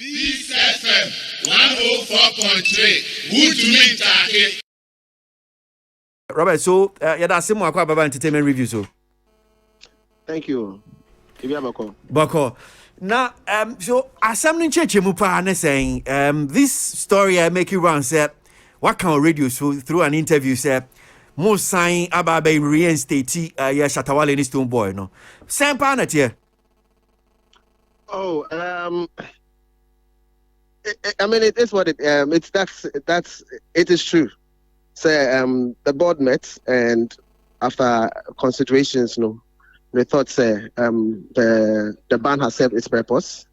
Peace FM 104.3. Good to meet you. Robert, so that's some more about entertainment review. So, thank you. Bako. Now, so as something church mupa saying, this story I make you run said, what kind of radio so through an interview said, most sign about being reinstated, Shatta Wale and Stonebwoy, no, same planet here. Oh, I mean, it is what it it is true. So the board met, and after considerations, they thought the ban has served its purpose,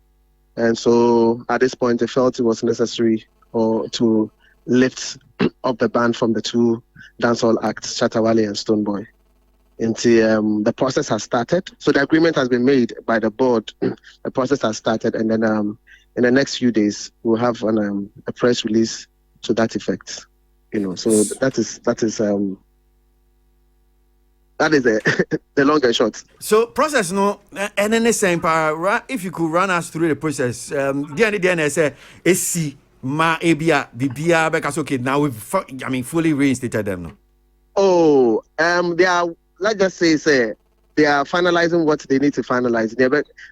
and so at this point they felt it was necessary to lift up the ban from the two dancehall acts, Shatta Wale and Stonebwoy. Until the process has started. So the agreement has been made by the board. The process has started, and then in the next few days we'll have a press release to that effect. So that is the the long and short. So process and then the same power. If you could run us through the process, the say AC ma ebia bibia because okay now we've fully reinstated them now. Oh, they are. Let's just say they are finalizing what they need to finalize.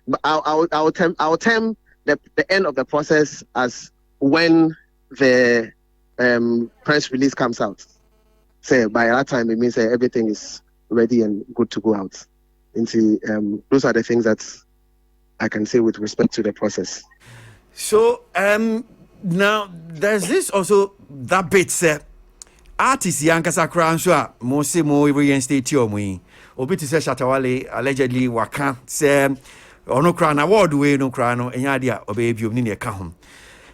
But I'll term the end of the process as when the press release comes out. Say by that time it means everything is ready and good to go out. Those are the things that I can say with respect to the process. So now there's this also that bit say. Artist Yankasa Crown so mo se mo reinstate omo obi to say Shatta Wale allegedly waka say ono crown award we no crown no enya dia obe biom ni ka ho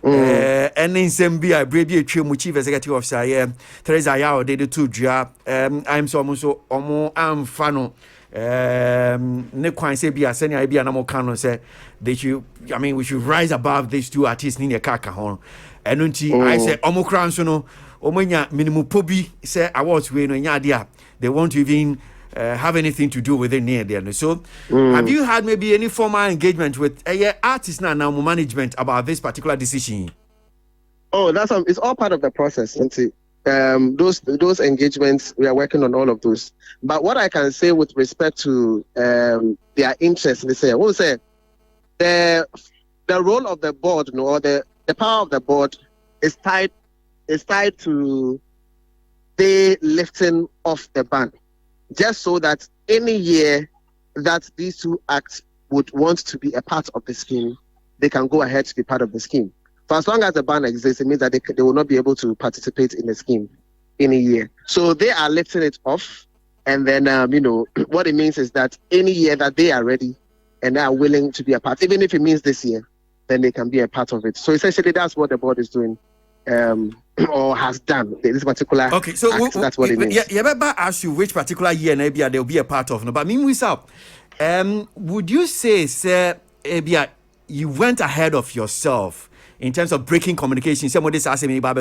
ene nsem bi a bre bi atwa mu chief executive officer ye Teresa ya o de to dua I'm so omo amfa no ne kwan say bi asenia e bi na mo kan no say they should we should rise above these two artists ni ka ho eno nti I say omo crown so no Omanya minimum pobi say awards we no nya they won't even have anything to do with it near there. So have you had maybe any formal engagement with artists now management about this particular decision? Oh, it's all part of the process. Those engagements, we are working on all of those. But what I can say with respect to their interest, they say, the role of the board, or the power of the board is tied to the lifting of the ban, just so that any year that these two acts would want to be a part of the scheme, they can go ahead to be part of the scheme. For as long as the ban exists, it means that they will not be able to participate in the scheme in a year. So they are lifting it off, and then what it means is that any year that they are ready and they are willing to be a part, even if it means this year, then they can be a part of it. So essentially, that's what the board is doing. Or has done this particular okay, so act, that's what it means. Yeah, but ask you which particular year maybe they'll be a part of. No, but meanwhile, would you say, sir, you went ahead of yourself in terms of breaking communication? Somebody asking me about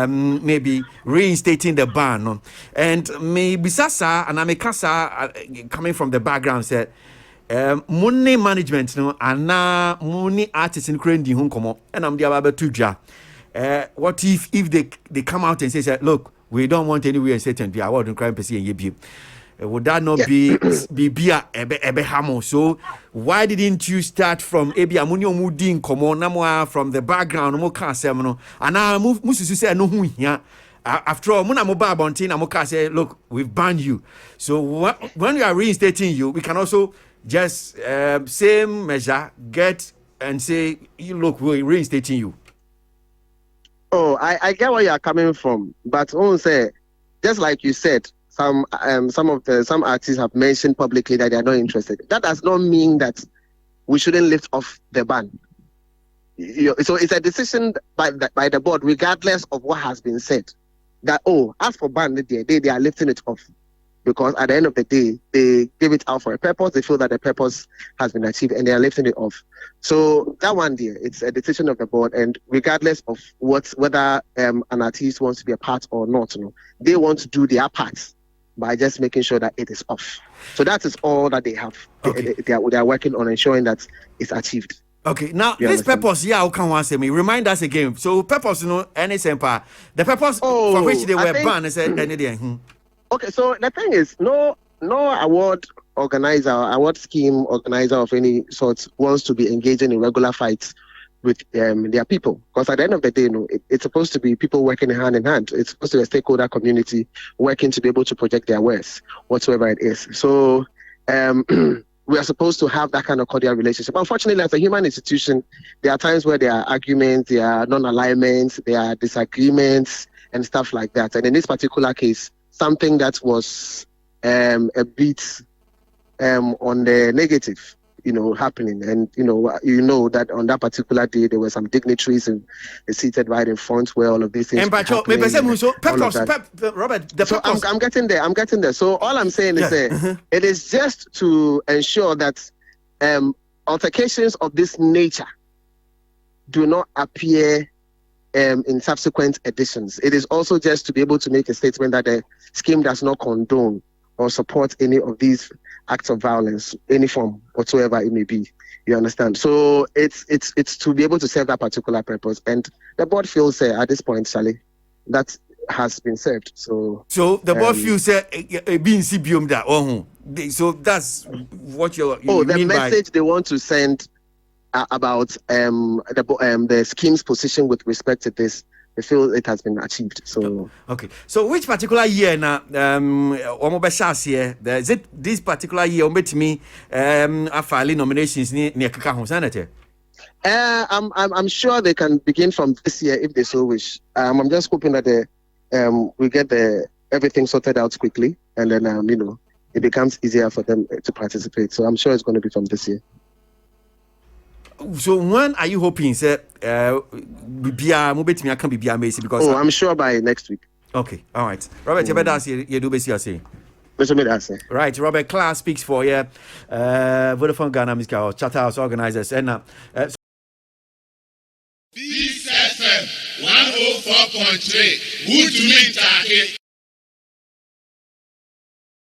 maybe reinstating the ban, no? And maybe Sasa and Amikasa coming from the background said. Money management, no, and now money artists in Krendi Hunkomo, and I'm the about Tuja. What if they come out and say, look, we don't want any reinstatement, the award and crime per se and yebi. Would that not be ebe hamo? So why didn't you start from ebi amunyo mudin komo namwa from the background mo kan semno and now musu say no hu hia. After all, Muna Moba Bontin Amoka say, look, we've banned you. So when we are reinstating you, we can also just same measure get and say, look, we're reinstating you. Oh, I get where you are coming from, but say, just like you said, some artists have mentioned publicly that they are not interested. That does not mean that we shouldn't lift off the ban. So it's a decision by the board, regardless of what has been said. That as for ban, they are lifting it off. Because at the end of the day, they give it out for a purpose. They feel that the purpose has been achieved and they are lifting it off. So that one there, it's a decision of the board. And regardless of whether an artist wants to be a part or not, they want to do their part by just making sure that it is off. So that is all that they have. Okay. They are working on ensuring that it's achieved. Okay, now You this understand? purpose, yeah, how can one say me? Remind us again. So purpose, any semper. The purpose Oh, for which they I were think banned, said anything. okay. So the thing is, no award organizer, award scheme organizer of any sort wants to be engaging in regular fights with their people, because at the end of the day, it's supposed to be people working hand in hand. It's supposed to be a stakeholder community working to be able to project their wares, whatsoever it is. So we are supposed to have that kind of cordial relationship. Unfortunately, as a human institution, there are times where there are arguments, there are non-alignments, there are disagreements and stuff like that. And in this particular case, something that was a bit on the negative, happening. And, that on that particular day, there were some dignitaries seated right in front where all of these things And were happening. Robert, the so purpose. I'm getting there. So all I'm saying is it is just to ensure that altercations of this nature do not appear in subsequent editions. It is also just to be able to make a statement that the scheme does not condone or support any of these acts of violence, any form whatsoever it may be. You understand? So it's to be able to serve that particular purpose. And the board feels at this point, Sally, that has been served. So the board feels being CBM that so that's what you the mean message they want to send about the scheme's position with respect to this. They feel it has been achieved. So okay. So which particular year now is it this particular year to me filing nominations near Kaka Senator? I'm sure they can begin from this year if they so wish. I'm just hoping that we get everything sorted out quickly, and then it becomes easier for them to participate. So I'm sure it's going to be from this year. So when are you hoping because I'm sure by next week. Okay, all right. Robert, you better you do basically. Right, Robert Class speaks for Vodafone Ghana Music Shatta House organizers and This FM 104.3. Who to me,